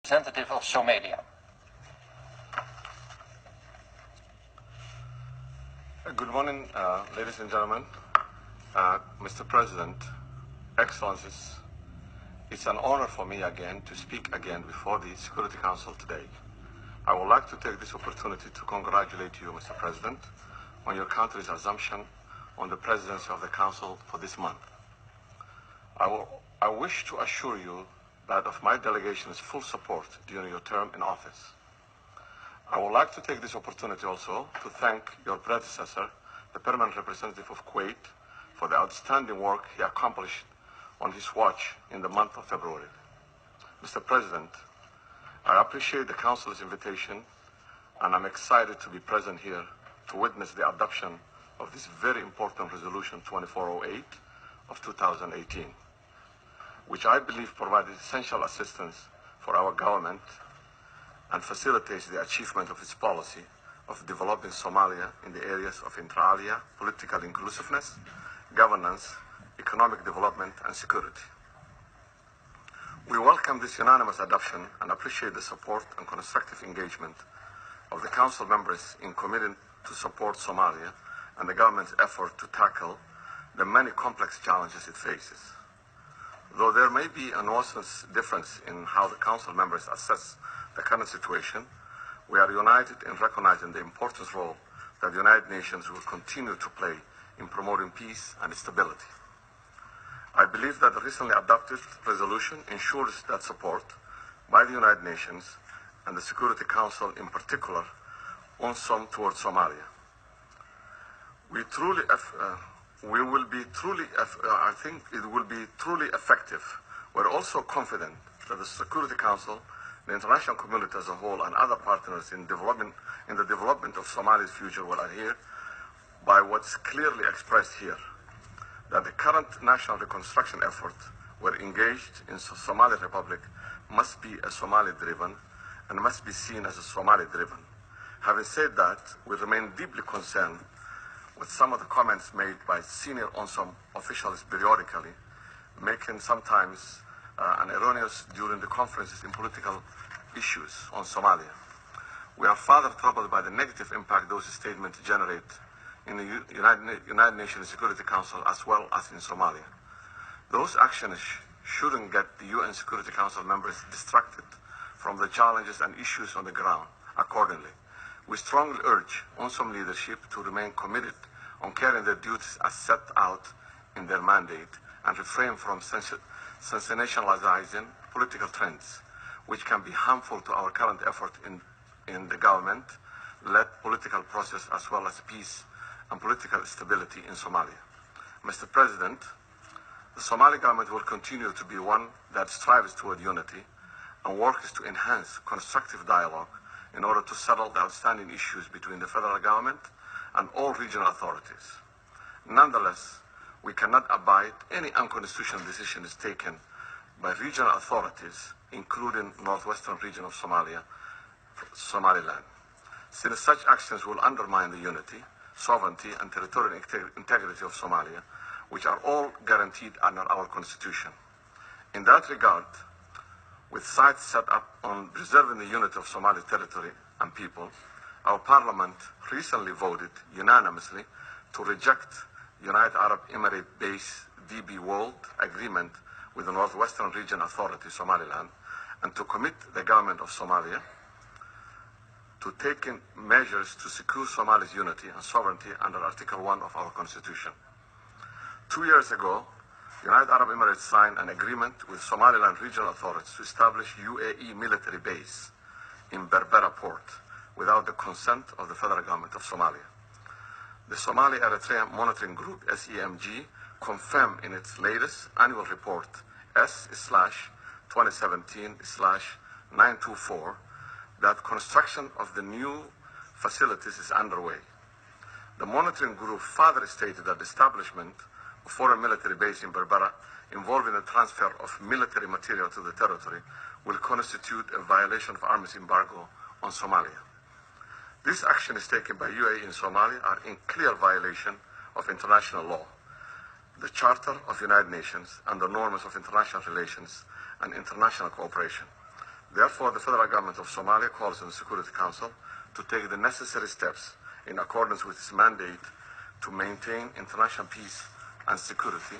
Representative of Somalia. Good morning, ladies and gentlemen. Mr. President, Excellencies, it's an honor for me again to speak again before the Security Council today. I would like to take this opportunity to congratulate you, Mr. President, on your country's assumption on the presidency of the Council for this month. I wish to assure you that of my delegation's full support during your term in office. I would like to take this opportunity also to thank your predecessor, the Permanent Representative of Kuwait, for the outstanding work he accomplished on his watch in the month of February. Mr. President, I appreciate the Council's invitation, and I'm excited to be present here to witness the adoption of this very important Resolution 2408 of 2018, which I believe provides essential assistance for our government and facilitates the achievement of its policy of developing Somalia in the areas of inter alia, political inclusiveness, governance, economic development, and security. We welcome this unanimous adoption and appreciate the support and constructive engagement of the Council members in committing to support Somalia and the government's effort to tackle the many complex challenges it faces. Though there may be a nuanced difference in how the Council members assess the current situation, we are united in recognizing the important role that the United Nations will continue to play in promoting peace and stability. I believe that the recently adopted resolution ensures that support by the United Nations and the Security Council in particular UNSOM towards Somalia. I think it will be truly effective. We're also confident that the Security Council, the international community as a whole, and other partners in the development of Somalia's future will adhere by what's clearly expressed here, that the current national reconstruction effort we're engaged in Somali Republic must be a Somali-driven and must be seen as a Somali-driven. Having said that, we remain deeply concerned with some of the comments made by senior UNSOM officials periodically, making sometimes an erroneous during the conferences in political issues on Somalia. We are further troubled by the negative impact those statements generate in the United Nations Security Council as well as in Somalia. Those actions shouldn't get the UN Security Council members distracted from the challenges and issues on the ground. Accordingly, we strongly urge UNSOM leadership to remain committed on carrying their duties as set out in their mandate and refrain from sensationalizing political trends, which can be harmful to our current effort in the government-led political process as well as peace and political stability in Somalia. Mr. President, the Somali government will continue to be one that strives toward unity and works to enhance constructive dialogue in order to settle the outstanding issues between the federal government and all regional authorities. Nonetheless, we cannot abide any unconstitutional decisions taken by regional authorities, including northwestern region of Somalia, Somaliland, since such actions will undermine the unity, sovereignty, and territorial integrity of Somalia, which are all guaranteed under our Constitution. In that regard, with sights set up on preserving the unity of Somali territory and people, our Parliament recently voted unanimously to reject United Arab Emirates-based DP World Agreement with the Northwestern Region Authority, Somaliland, and to commit the government of Somalia to taking measures to secure Somalia's unity and sovereignty under Article 1 of our Constitution. 2 years ago, United Arab Emirates signed an agreement with Somaliland regional authorities to establish UAE military base in Berbera port without the consent of the federal government of Somalia. The Somali Eritrea Monitoring Group, SEMG, confirmed in its latest annual report, S/2017/924, that construction of the new facilities is underway. The monitoring group further stated that the establishment of foreign military base in Berbera involving the transfer of military material to the territory will constitute a violation of arms embargo on Somalia. This action is taken by UAE in Somalia are in clear violation of international law, the Charter of the United Nations, and the norms of international relations and international cooperation. Therefore, the federal government of Somalia calls on the Security Council to take the necessary steps in accordance with its mandate to maintain international peace and security,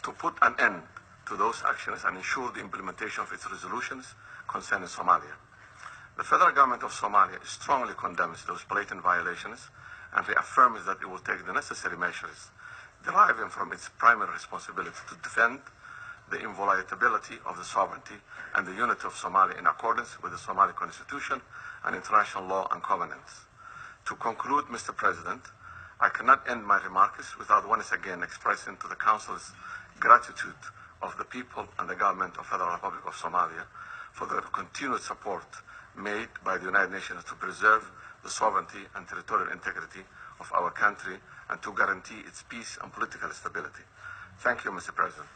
to put an end to those actions and ensure the implementation of its resolutions concerning Somalia. The federal government of Somalia strongly condemns those blatant violations and reaffirms that it will take the necessary measures deriving from its primary responsibility to defend the inviolability of the sovereignty and the unity of Somalia in accordance with the Somali Constitution and international law and covenants. To conclude, Mr. President, I cannot end my remarks without once again expressing to the Council's gratitude of the people and the government of Federal Republic of Somalia for the continued support made by the United Nations to preserve the sovereignty and territorial integrity of our country and to guarantee its peace and political stability. Thank you, Mr. President.